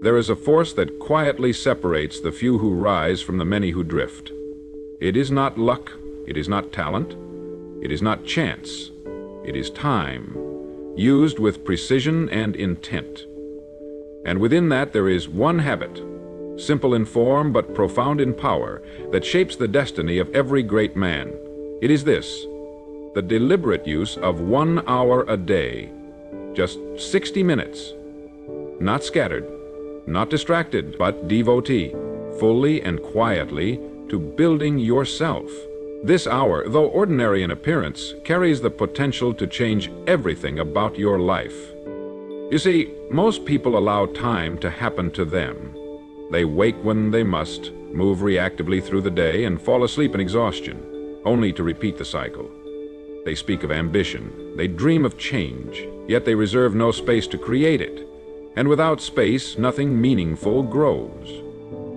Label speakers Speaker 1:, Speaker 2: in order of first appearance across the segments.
Speaker 1: There is a force that quietly separates the few who rise from the many who drift. It is not luck, it is not talent, it is not chance, it is time, used with precision and intent. And within that there is one habit, simple in form but profound in power, that shapes the destiny of every great man. It is this: the deliberate use of 1 hour a day, just 60 minutes, not scattered, not distracted, but devotee, fully and quietly to building yourself. This hour, though ordinary in appearance, carries the potential to change everything about your life. You see, most people allow time to happen to them. They wake when they must, move reactively through the day, and fall asleep in exhaustion, only to repeat the cycle. They speak of ambition, they dream of change, yet they reserve no space to create it. And without space, nothing meaningful grows.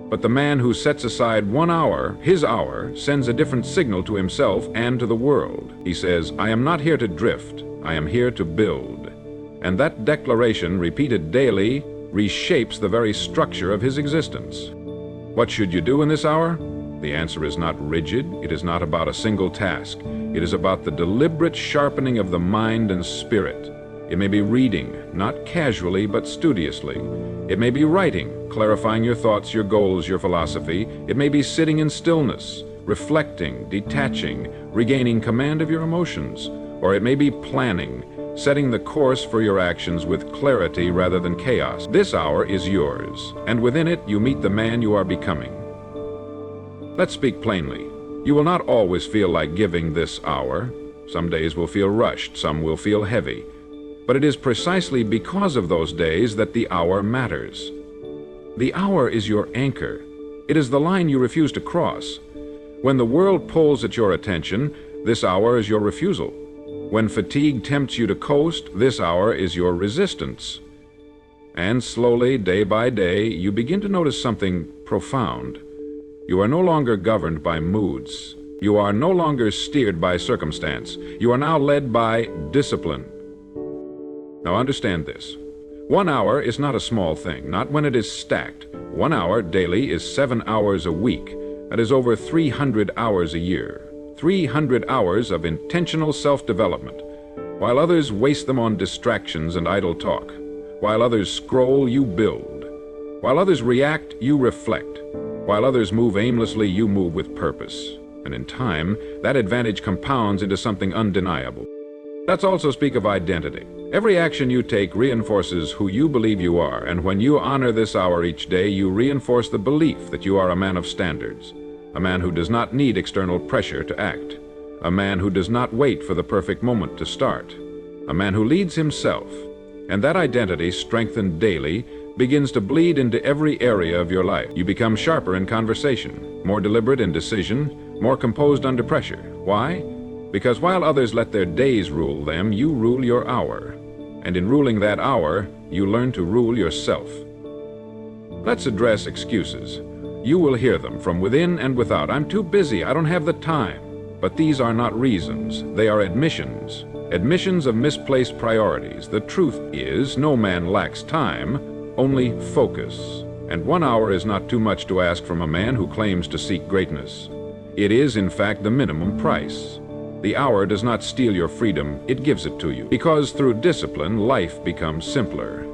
Speaker 1: But the man who sets aside 1 hour, his hour, sends a different signal to himself and to the world. He says, "I am not here to drift, I am here to build." And that declaration, repeated daily, reshapes the very structure of his existence. What should you do in this hour? The answer is not rigid. It is not about a single task. It is about the deliberate sharpening of the mind and spirit. It may be reading, not casually but studiously. It may be writing, clarifying your thoughts, your goals, your philosophy. It may be sitting in stillness, reflecting, detaching, regaining command of your emotions. Or it may be planning, setting the course for your actions with clarity rather than chaos. This hour is yours, and within it you meet the man you are becoming. Let's speak plainly. You will not always feel like giving this hour. Some days will feel rushed, some will feel heavy. But it is precisely because of those days that the hour matters. The hour is your anchor. It is the line you refuse to cross. When the world pulls at your attention, this hour is your refusal. When fatigue tempts you to coast, this hour is your resistance. And slowly, day by day, you begin to notice something profound. You are no longer governed by moods. You are no longer steered by circumstance. You are now led by discipline. Now understand this. 1 hour is not a small thing, not when it is stacked. 1 hour daily is 7 hours a week. That is over 300 hours a year. 300 hours of intentional self-development. While others waste them on distractions and idle talk. While others scroll, you build. While others react, you reflect. While others move aimlessly, you move with purpose. And in time, that advantage compounds into something undeniable. Let's also speak of identity. Every action you take reinforces who you believe you are, and when you honor this hour each day, you reinforce the belief that you are a man of standards, a man who does not need external pressure to act, a man who does not wait for the perfect moment to start, a man who leads himself. And that identity, strengthened daily, begins to bleed into every area of your life. You become sharper in conversation, more deliberate in decision, more composed under pressure. Why? Because while others let their days rule them, you rule your hour. And in ruling that hour, you learn to rule yourself. Let's address excuses. You will hear them from within and without. "I'm too busy, I don't have the time." But these are not reasons, they are admissions. Admissions of misplaced priorities. The truth is, no man lacks time, only focus. And 1 hour is not too much to ask from a man who claims to seek greatness. It is, in fact, the minimum price. The hour does not steal your freedom, it gives it to you. Because through discipline, life becomes simpler.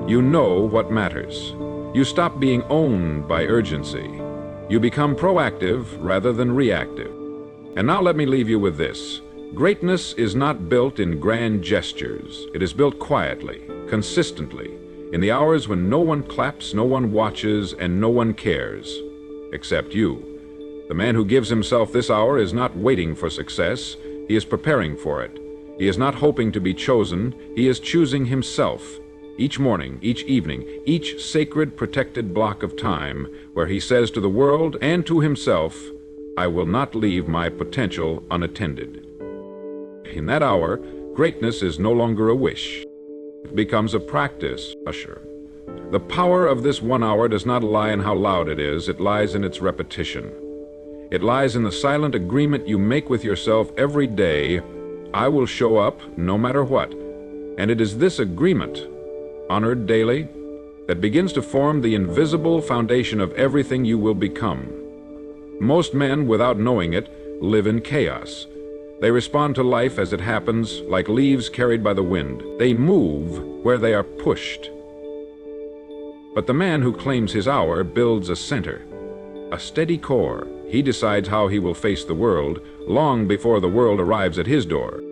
Speaker 1: You know what matters. You stop being owned by urgency. You become proactive rather than reactive. And now let me leave you with this. Greatness is not built in grand gestures. It is built quietly, consistently, in the hours when no one claps, no one watches, and no one cares, except you. The man who gives himself this hour is not waiting for success, he is preparing for it. He is not hoping to be chosen, he is choosing himself. Each morning, each evening, each sacred protected block of time, where he says to the world and to himself, "I will not leave my potential unattended." In that hour, greatness is no longer a wish. It becomes a practice, usher. The power of this 1 hour does not lie in how loud it is, it lies in its repetition. It lies in the silent agreement you make with yourself every day, "I will show up no matter what." And it is this agreement, honored daily, that begins to form the invisible foundation of everything you will become. Most men, without knowing it, live in chaos. They respond to life as it happens, like leaves carried by the wind. They move where they are pushed. But the man who claims his hour builds a center, a steady core. He decides how he will face the world long before the world arrives at his door.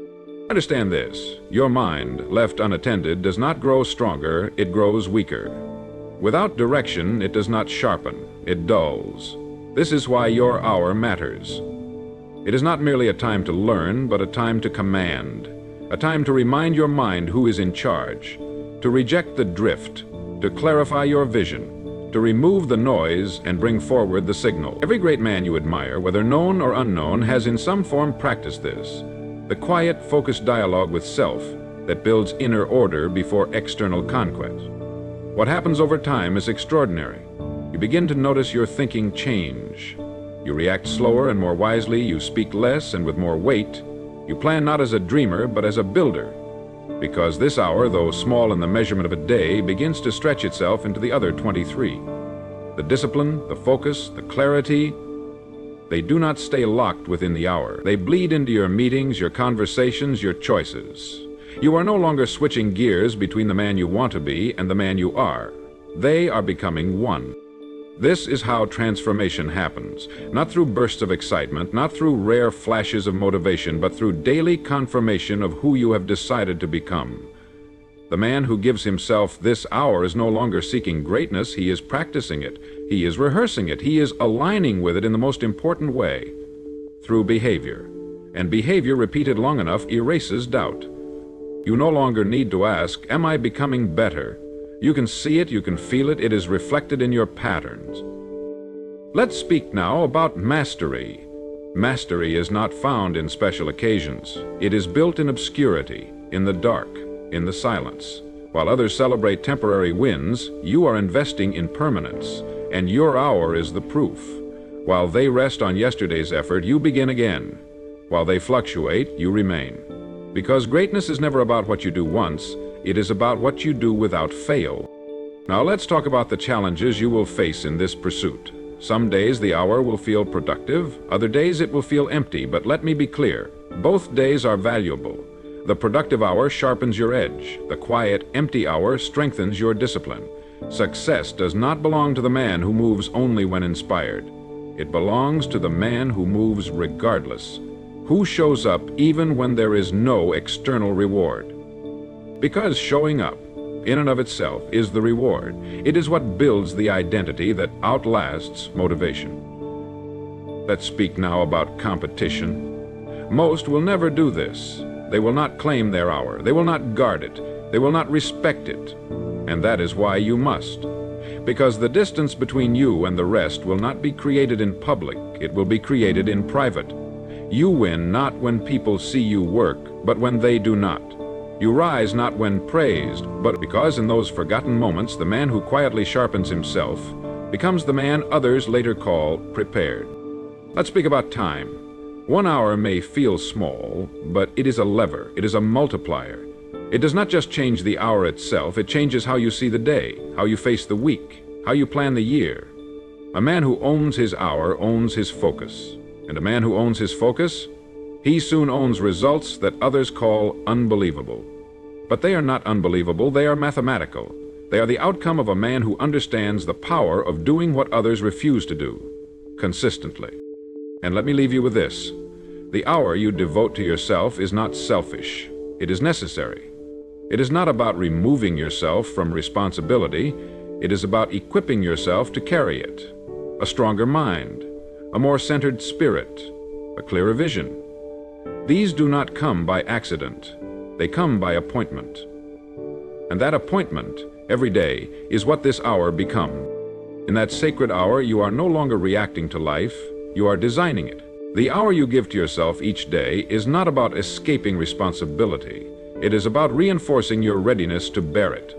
Speaker 1: Understand this: your mind, left unattended, does not grow stronger, it grows weaker. Without direction, it does not sharpen, it dulls. This is why your hour matters. It is not merely a time to learn, but a time to command, a time to remind your mind who is in charge, to reject the drift, to clarify your vision, to remove the noise and bring forward the signal. Every great man you admire, whether known or unknown, has in some form practiced this. The quiet, focused dialogue with self that builds inner order before external conquest. What happens over time is extraordinary. You begin to notice your thinking change. You react slower and more wisely, you speak less and with more weight. You plan not as a dreamer, but as a builder. Because this hour, though small in the measurement of a day, begins to stretch itself into the other 23. The discipline, the focus, the clarity, they do not stay locked within the hour. They bleed into your meetings, your conversations, your choices. You are no longer switching gears between the man you want to be and the man you are. They are becoming one. This is how transformation happens, not through bursts of excitement, not through rare flashes of motivation, but through daily confirmation of who you have decided to become. The man who gives himself this hour is no longer seeking greatness, he is practicing it. He is rehearsing it. He is aligning with it in the most important way, through behavior. And behavior repeated long enough erases doubt. You no longer need to ask, am I becoming better? You can see it, you can feel it, it is reflected in your patterns. Let's speak now about mastery. Mastery is not found in special occasions. It is built in obscurity, in the dark, in the silence. While others celebrate temporary wins, you are investing in permanence, and your hour is the proof. While they rest on yesterday's effort, you begin again. While they fluctuate, you remain. Because greatness is never about what you do once, it is about what you do without fail. Now let's talk about the challenges you will face in this pursuit. Some days the hour will feel productive, other days it will feel empty, but let me be clear, both days are valuable. The productive hour sharpens your edge. The quiet, empty hour strengthens your discipline. Success does not belong to the man who moves only when inspired. It belongs to the man who moves regardless, who shows up even when there is no external reward. Because showing up, in and of itself, is the reward. It is what builds the identity that outlasts motivation. Let's speak now about competition. Most will never do this. They will not claim their hour. They will not guard it. They will not respect it. And that is why you must. Because the distance between you and the rest will not be created in public. It will be created in private. You win not when people see you work, but when they do not. You rise not when praised, but because in those forgotten moments the man who quietly sharpens himself becomes the man others later call prepared. Let's speak about time. 1 hour may feel small, but it is a lever, it is a multiplier. It does not just change the hour itself, it changes how you see the day, how you face the week, how you plan the year. A man who owns his hour owns his focus, and a man who owns his focus, he soon owns results that others call unbelievable. But they are not unbelievable, they are mathematical. They are the outcome of a man who understands the power of doing what others refuse to do, consistently. And let me leave you with this. The hour you devote to yourself is not selfish. It is necessary. It is not about removing yourself from responsibility. It is about equipping yourself to carry it. A stronger mind, a more centered spirit, a clearer vision. These do not come by accident. They come by appointment. And that appointment, every day, is what this hour become. In that sacred hour, you are no longer reacting to life, you are designing it. The hour you give to yourself each day is not about escaping responsibility. It is about reinforcing your readiness to bear it.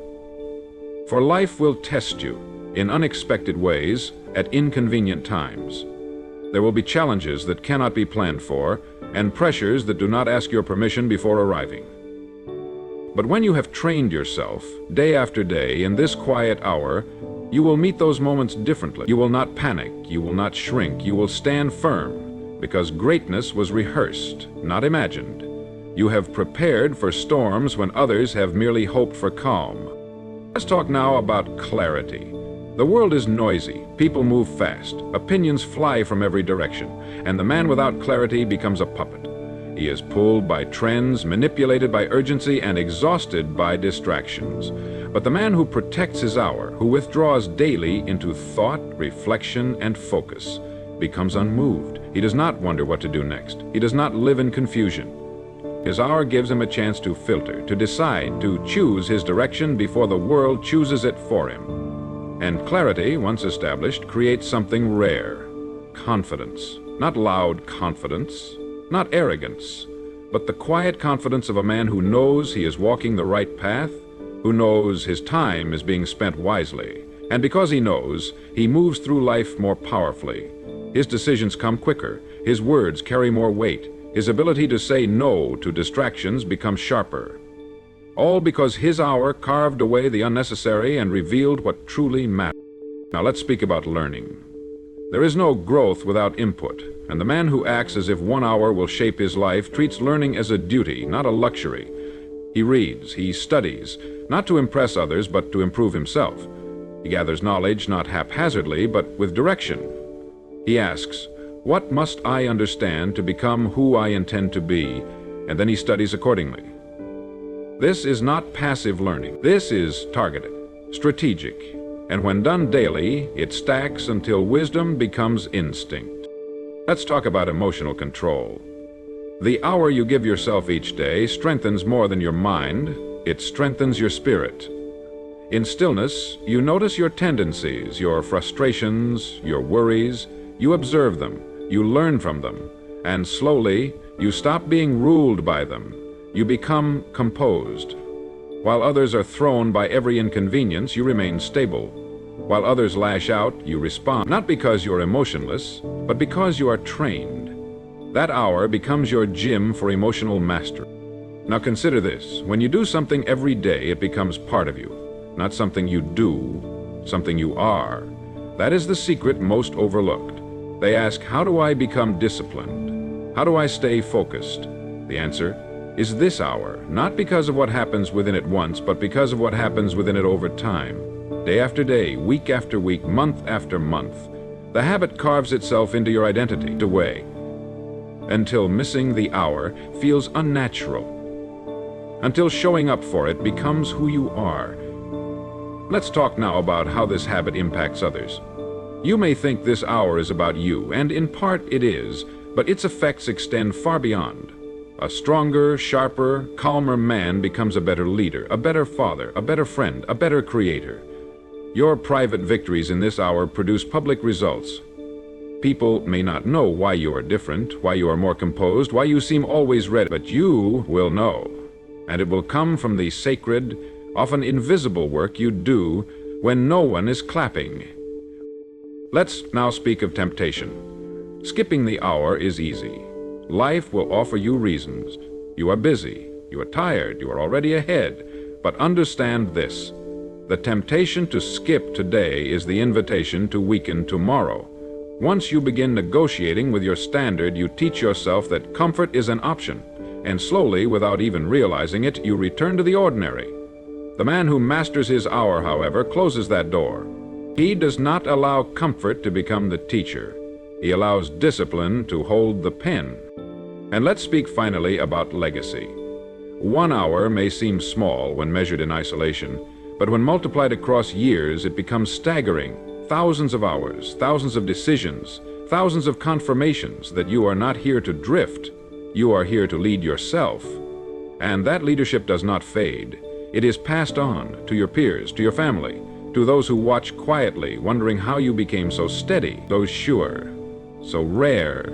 Speaker 1: For life will test you in unexpected ways at inconvenient times. There will be challenges that cannot be planned for, and pressures that do not ask your permission before arriving. But when you have trained yourself, day after day, in this quiet hour, you will meet those moments differently. You will not panic, you will not shrink, you will stand firm, because greatness was rehearsed, not imagined. You have prepared for storms when others have merely hoped for calm. Let's talk now about clarity. The world is noisy, people move fast, opinions fly from every direction, and the man without clarity becomes a puppet. He is pulled by trends, manipulated by urgency, and exhausted by distractions. But the man who protects his hour, who withdraws daily into thought, reflection, and focus, becomes unmoved. He does not wonder what to do next. He does not live in confusion. His hour gives him a chance to filter, to decide, to choose his direction before the world chooses it for him. And clarity, once established, creates something rare: confidence. Not loud confidence, not arrogance, but the quiet confidence of a man who knows he is walking the right path, who knows his time is being spent wisely. And because he knows, he moves through life more powerfully. His decisions come quicker, his words carry more weight, his ability to say no to distractions becomes sharper. All because his hour carved away the unnecessary and revealed what truly matters. Now let's speak about learning. There is no growth without input, and the man who acts as if 1 hour will shape his life treats learning as a duty, not a luxury. He reads, he studies, not to impress others, but to improve himself. He gathers knowledge not haphazardly, but with direction. He asks, what must I understand to become who I intend to be? And then he studies accordingly. This is not passive learning. This is targeted, strategic, and when done daily, it stacks until wisdom becomes instinct. Let's talk about emotional control. The hour you give yourself each day strengthens more than your mind, it strengthens your spirit. In stillness, you notice your tendencies, your frustrations, your worries. You observe them, you learn from them, and slowly you stop being ruled by them. You become composed. While others are thrown by every inconvenience, you remain stable. While others lash out, you respond, not because you're emotionless, but because you are trained. That hour becomes your gym for emotional mastery. Now consider this. When you do something every day, it becomes part of you. Not something you do, something you are. That is the secret most overlooked. They ask, how do I become disciplined? How do I stay focused? The answer is this hour, not because of what happens within it once, but because of what happens within it over time. Day after day, week after week, month after month. The habit carves itself into your identity, away, until missing the hour feels unnatural, until showing up for it becomes who you are. Let's talk now about how this habit impacts others. You may think this hour is about you, and in part it is, but its effects extend far beyond. A stronger, sharper, calmer man becomes a better leader, a better father, a better friend, a better creator. Your private victories in this hour produce public results. People may not know why you are different, why you are more composed, why you seem always ready, but you will know. And it will come from the sacred, often invisible work you do when no one is clapping. Let's now speak of temptation. Skipping the hour is easy. Life will offer you reasons. You are busy, you are tired, you are already ahead. But understand this. The temptation to skip today is the invitation to weaken tomorrow. Once you begin negotiating with your standard, you teach yourself that comfort is an option, and slowly, without even realizing it, you return to the ordinary. The man who masters his hour, however, closes that door. He does not allow comfort to become the teacher. He allows discipline to hold the pen. And let's speak finally about legacy. 1 hour may seem small when measured in isolation, but when multiplied across years, it becomes staggering. Thousands of hours, thousands of decisions, thousands of confirmations that you are not here to drift. You are here to lead yourself. And that leadership does not fade. It is passed on to your peers, to your family, to those who watch quietly, wondering how you became so steady, so sure, so rare.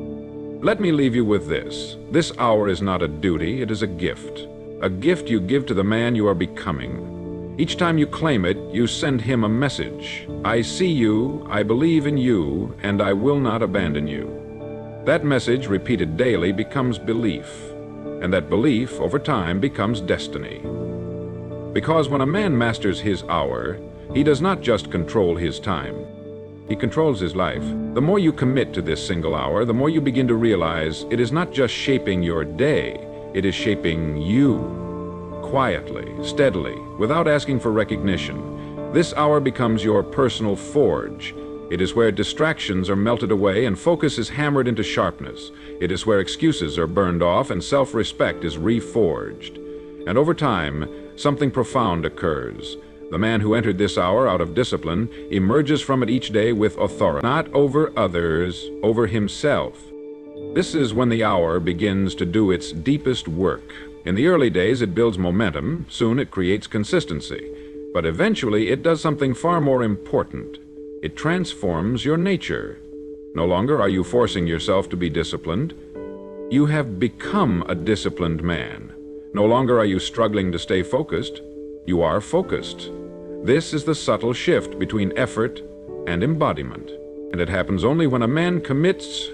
Speaker 1: Let me leave you with this. This hour is not a duty, it is a gift you give to the man you are becoming. Each time you claim it, you send him a message. I see you, I believe in you, and I will not abandon you. That message, repeated daily, becomes belief, and that belief, over time, becomes destiny. Because when a man masters his hour, he does not just control his time. He controls his life. The more you commit to this single hour, the more you begin to realize it is not just shaping your day, it is shaping you. Quietly, steadily, without asking for recognition. This hour becomes your personal forge. It is where distractions are melted away and focus is hammered into sharpness. It is where excuses are burned off and self-respect is reforged. And over time, something profound occurs. The man who entered this hour out of discipline emerges from it each day with authority, not over others, over himself. This is when the hour begins to do its deepest work. In the early days, it builds momentum. Soon it creates consistency. But eventually, it does something far more important. It transforms your nature. No longer are you forcing yourself to be disciplined. You have become a disciplined man. No longer are you struggling to stay focused. You are focused. This is the subtle shift between effort and embodiment. And it happens only when a man commits,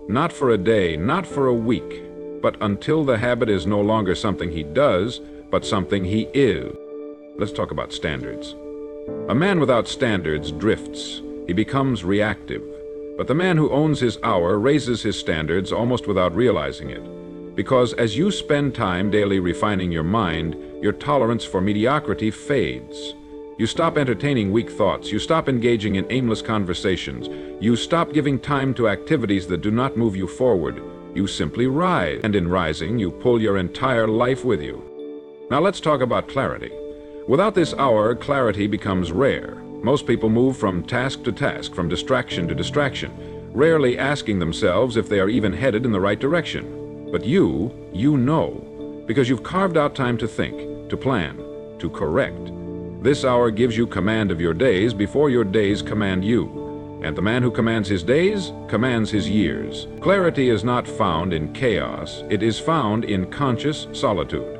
Speaker 1: not for a day, not for a week, but until the habit is no longer something he does, but something he is. Let's talk about standards. A man without standards drifts. He becomes reactive. But the man who owns his hour raises his standards almost without realizing it. Because as you spend time daily refining your mind, your tolerance for mediocrity fades. You stop entertaining weak thoughts. You stop engaging in aimless conversations. You stop giving time to activities that do not move you forward. You simply rise. And in rising, you pull your entire life with you. Now let's talk about clarity. Without this hour, clarity becomes rare. Most people move from task to task, from distraction to distraction, rarely asking themselves if they are even headed in the right direction. But you know, because you've carved out time to think, to plan, to correct. This hour gives you command of your days before your days command you. And the man who commands his days commands his years. Clarity is not found in chaos, it is found in conscious solitude.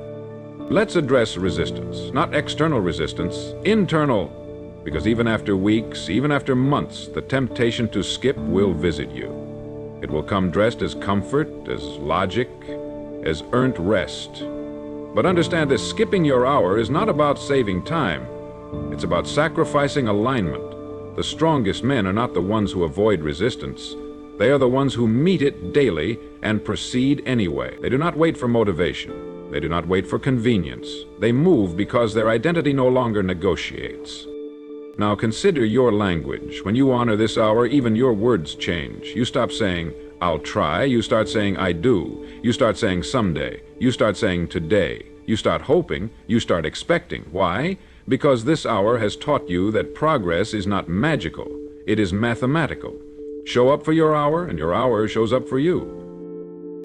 Speaker 1: Let's address resistance, not external resistance, internal. Because even after weeks, even after months, the temptation to skip will visit you. It will come dressed as comfort, as logic, as earned rest. But understand this, skipping your hour is not about saving time. It's about sacrificing alignment. The strongest men are not the ones who avoid resistance. They are the ones who meet it daily and proceed anyway. They do not wait for motivation. They do not wait for convenience. They move because their identity no longer negotiates. Now consider your language. When you honor this hour, even your words change. You stop saying, "I'll try." You start saying, "I do." You start saying, "Someday." You start saying, "Today." You start hoping. You start expecting. Why? Because this hour has taught you that progress is not magical. It is mathematical. Show up for your hour, and your hour shows up for you.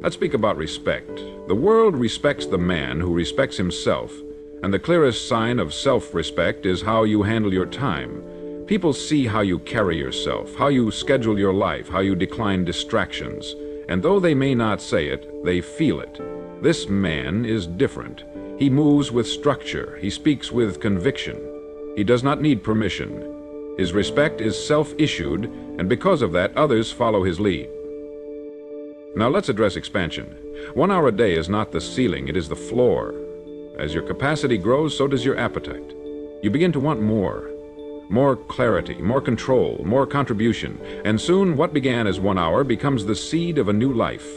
Speaker 1: Let's speak about respect. The world respects the man who respects himself. And the clearest sign of self-respect is how you handle your time. People see how you carry yourself, how you schedule your life, how you decline distractions. And though they may not say it, they feel it. This man is different. He moves with structure. He speaks with conviction. He does not need permission. His respect is self-issued, and because of that, others follow his lead. Now let's address expansion. 1 hour a day is not the ceiling, it is the floor. As your capacity grows, so does your appetite. You begin to want more. More clarity, more control, more contribution. And soon, what began as 1 hour becomes the seed of a new life.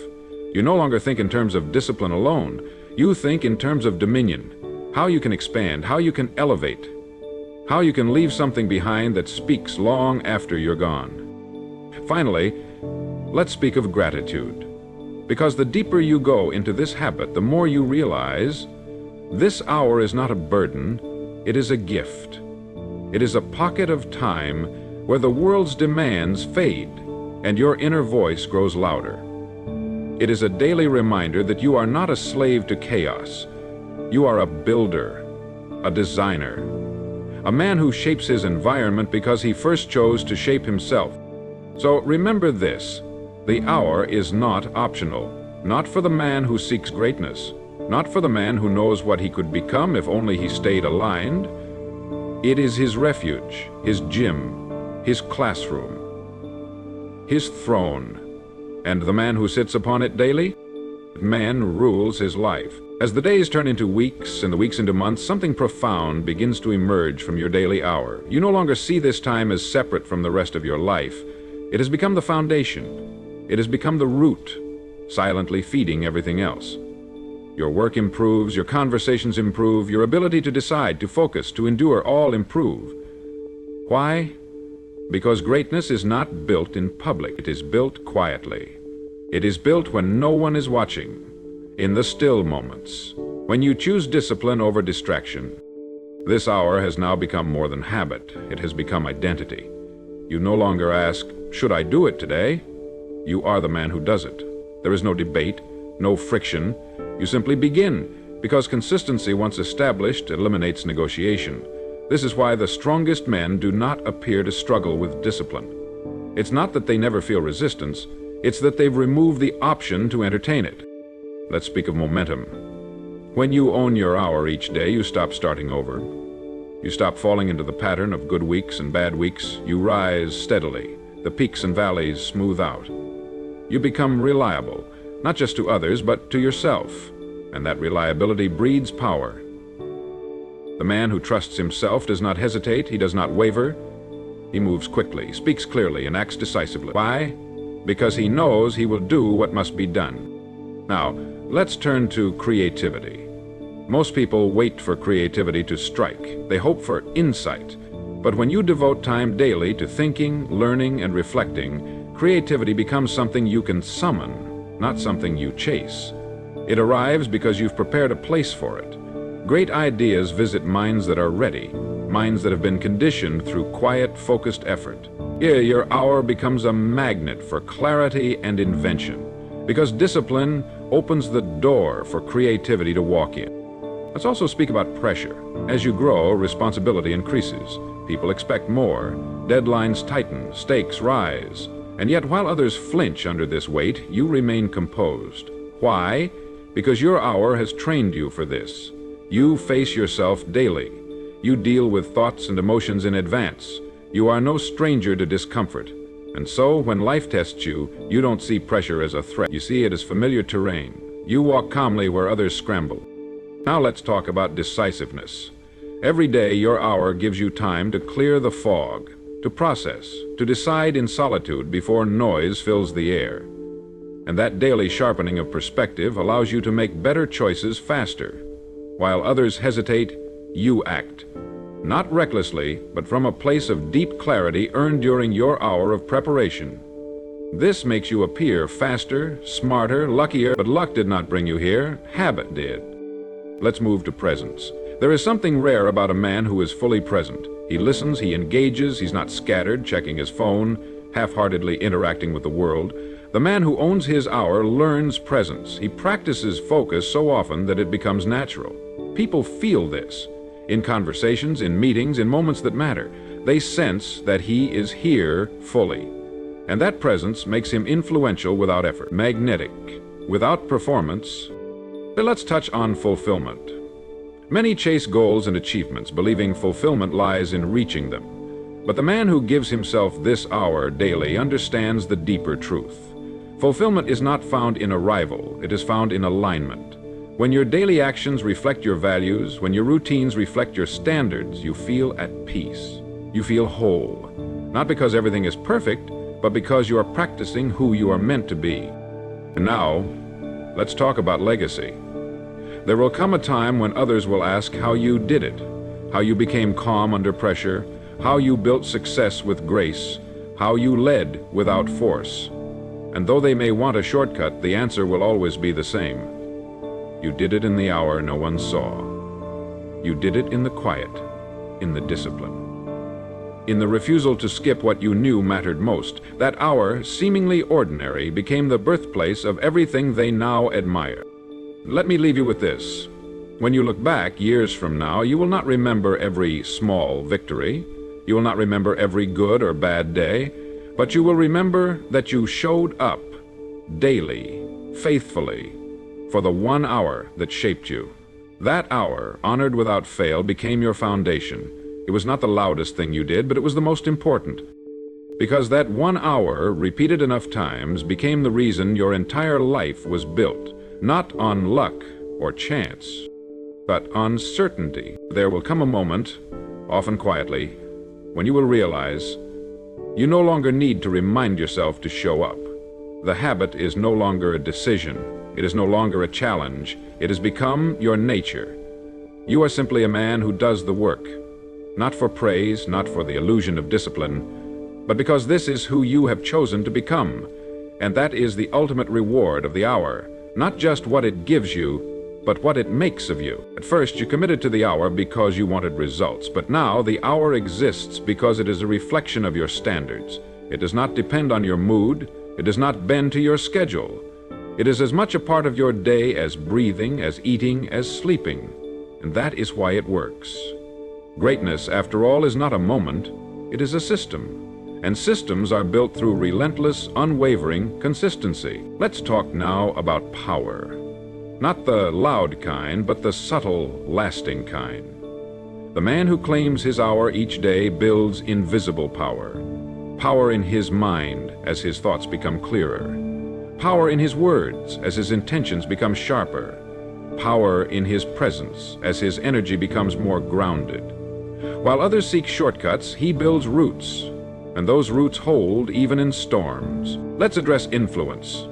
Speaker 1: You no longer think in terms of discipline alone. You think in terms of dominion. How you can expand, how you can elevate. How you can leave something behind that speaks long after you're gone. Finally, let's speak of gratitude. Because the deeper you go into this habit, the more you realize this hour is not a burden, it is a gift. It is a pocket of time where the world's demands fade and your inner voice grows louder. It is a daily reminder that you are not a slave to chaos. You are a builder, a designer, a man who shapes his environment because he first chose to shape himself. So remember this, the hour is not optional, not for the man who seeks greatness, not for the man who knows what he could become if only he stayed aligned. It is his refuge, his gym, his classroom, his throne. And the man who sits upon it daily? Man rules his life. As the days turn into weeks and the weeks into months, something profound begins to emerge from your daily hour. You no longer see this time as separate from the rest of your life. It has become the foundation. It has become the root, silently feeding everything else. Your work improves, your conversations improve, your ability to decide, to focus, to endure all improve. Why? Because greatness is not built in public. It is built quietly. It is built when no one is watching, in the still moments, when you choose discipline over distraction. This hour has now become more than habit. It has become identity. You no longer ask, should I do it today? You are the man who does it. There is no debate, no friction. You simply begin, because consistency once established eliminates negotiation. This is why the strongest men do not appear to struggle with discipline. It's not that they never feel resistance, it's that they've removed the option to entertain it. Let's speak of momentum. When you own your hour each day, you stop starting over. You stop falling into the pattern of good weeks and bad weeks. You rise steadily. The peaks and valleys smooth out. You become reliable, not just to others, but to yourself. And that reliability breeds power. The man who trusts himself does not hesitate, he does not waver. He moves quickly, speaks clearly, and acts decisively. Why? Because he knows he will do what must be done. Now, let's turn to creativity. Most people wait for creativity to strike. They hope for insight. But when you devote time daily to thinking, learning, and reflecting, creativity becomes something you can summon, not something you chase. It arrives because you've prepared a place for it. Great ideas visit minds that are ready, minds that have been conditioned through quiet, focused effort. Here, your hour becomes a magnet for clarity and invention, because discipline opens the door for creativity to walk in. Let's also speak about pressure. As you grow, responsibility increases. People expect more. Deadlines tighten, stakes rise. And yet, while others flinch under this weight, you remain composed. Why? Because your hour has trained you for this. You face yourself daily. You deal with thoughts and emotions in advance. You are no stranger to discomfort. And so, when life tests you, you don't see pressure as a threat. You see it as familiar terrain. You walk calmly where others scramble. Now let's talk about decisiveness. Every day, your hour gives you time to clear the fog, to process, to decide in solitude before noise fills the air. And that daily sharpening of perspective allows you to make better choices faster. While others hesitate, you act. Not recklessly, but from a place of deep clarity earned during your hour of preparation. This makes you appear faster, smarter, luckier, but luck did not bring you here, habit did. Let's move to presence. There is something rare about a man who is fully present. He listens, he engages, he's not scattered, checking his phone, half-heartedly interacting with the world. The man who owns his hour learns presence. He practices focus so often that it becomes natural. People feel this. In conversations, in meetings, in moments that matter. They sense that he is here fully. And that presence makes him influential without effort, magnetic, without performance. But let's touch on fulfillment. Many chase goals and achievements, believing fulfillment lies in reaching them. But the man who gives himself this hour daily understands the deeper truth. Fulfillment is not found in arrival, it is found in alignment. When your daily actions reflect your values, when your routines reflect your standards, you feel at peace. You feel whole. Not because everything is perfect, but because you are practicing who you are meant to be. And now, let's talk about legacy. There will come a time when others will ask how you did it, how you became calm under pressure, how you built success with grace, how you led without force. And though they may want a shortcut, the answer will always be the same. You did it in the hour no one saw. You did it in the quiet, in the discipline. In the refusal to skip what you knew mattered most. That hour, seemingly ordinary, became the birthplace of everything they now admire. Let me leave you with this. When you look back years from now, you will not remember every small victory. You will not remember every good or bad day. But you will remember that you showed up daily, faithfully, for the 1 hour that shaped you. That hour, honored without fail, became your foundation. It was not the loudest thing you did, but it was the most important. Because that 1 hour, repeated enough times, became the reason your entire life was built, not on luck, or chance, but on certainty. There will come a moment, often quietly, when you will realize you no longer need to remind yourself to show up. The habit is no longer a decision. It is no longer a challenge. It has become your nature. You are simply a man who does the work, not for praise, not for the illusion of discipline, but because this is who you have chosen to become. And that is the ultimate reward of the hour, not just what it gives you, but what it makes of you. At first, you committed to the hour because you wanted results, but now the hour exists because it is a reflection of your standards. It does not depend on your mood. It does not bend to your schedule. It is as much a part of your day as breathing, as eating, as sleeping. And that is why it works. Greatness, after all, is not a moment. It is a system. And systems are built through relentless, unwavering consistency. Let's talk now about power. Not the loud kind, but the subtle, lasting kind. The man who claims his hour each day builds invisible power. Power in his mind as his thoughts become clearer. Power in his words as his intentions become sharper. Power in his presence as his energy becomes more grounded. While others seek shortcuts, he builds roots, and those roots hold even in storms. Let's address influence.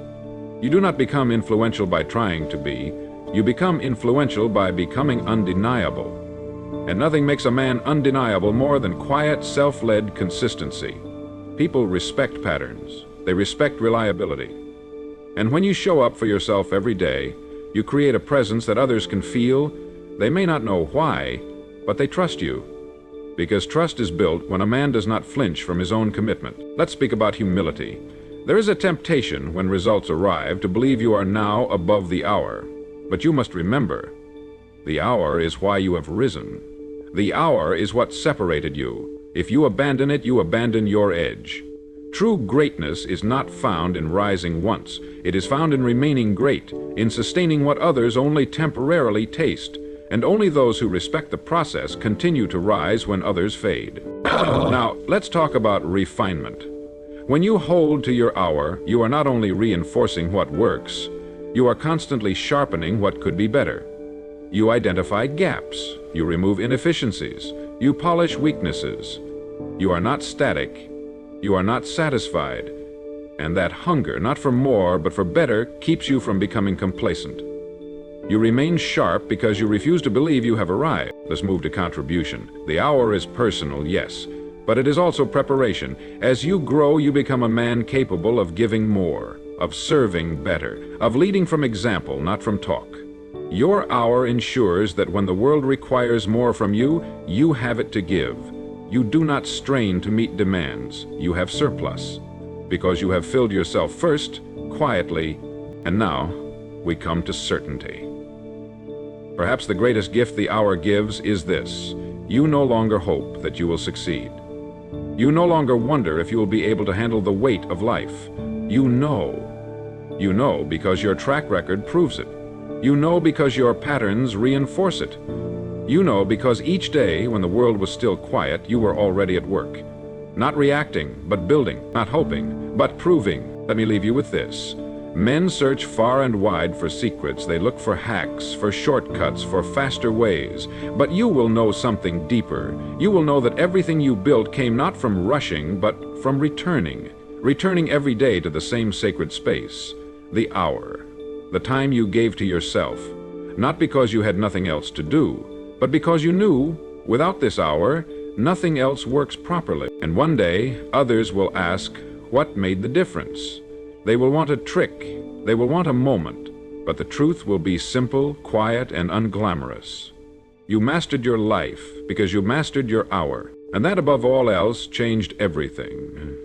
Speaker 1: You do not become influential by trying to be. You become influential by becoming undeniable. And nothing makes a man undeniable more than quiet, self-led consistency. People respect patterns. They respect reliability. And when you show up for yourself every day, you create a presence that others can feel. They may not know why, but they trust you. Because trust is built when a man does not flinch from his own commitment. Let's speak about humility. There is a temptation when results arrive to believe you are now above the hour. But you must remember, the hour is why you have risen. The hour is what separated you. If you abandon it, you abandon your edge. True greatness is not found in rising once. It is found in remaining great, in sustaining what others only temporarily taste. And only those who respect the process continue to rise when others fade. Now, let's talk about refinement. When you hold to your hour, you are not only reinforcing what works, you are constantly sharpening what could be better. You identify gaps, you remove inefficiencies, you polish weaknesses. You are not static, you are not satisfied, and that hunger, not for more, but for better, keeps you from becoming complacent. You remain sharp because you refuse to believe you have arrived. Let's move to contribution. The hour is personal, yes, but it is also preparation. As you grow, you become a man capable of giving more, of serving better, of leading from example, not from talk. Your hour ensures that when the world requires more from you, you have it to give. You do not strain to meet demands. You have surplus, because you have filled yourself first, quietly, and now we come to certainty. Perhaps the greatest gift the hour gives is this: you no longer hope that you will succeed. You no longer wonder if you will be able to handle the weight of life. You know. You know because your track record proves it. You know because your patterns reinforce it. You know because each day, when the world was still quiet, you were already at work. Not reacting, but building. Not hoping, but proving. Let me leave you with this. Men search far and wide for secrets. They look for hacks, for shortcuts, for faster ways. But you will know something deeper. You will know that everything you built came not from rushing, but from returning. Returning every day to the same sacred space. The hour. The time you gave to yourself. Not because you had nothing else to do, but because you knew, without this hour, nothing else works properly. And one day, others will ask, what made the difference? They will want a trick. They will want a moment. But the truth will be simple, quiet, and unglamorous. You mastered your life because you mastered your hour. And that, above all else, changed everything.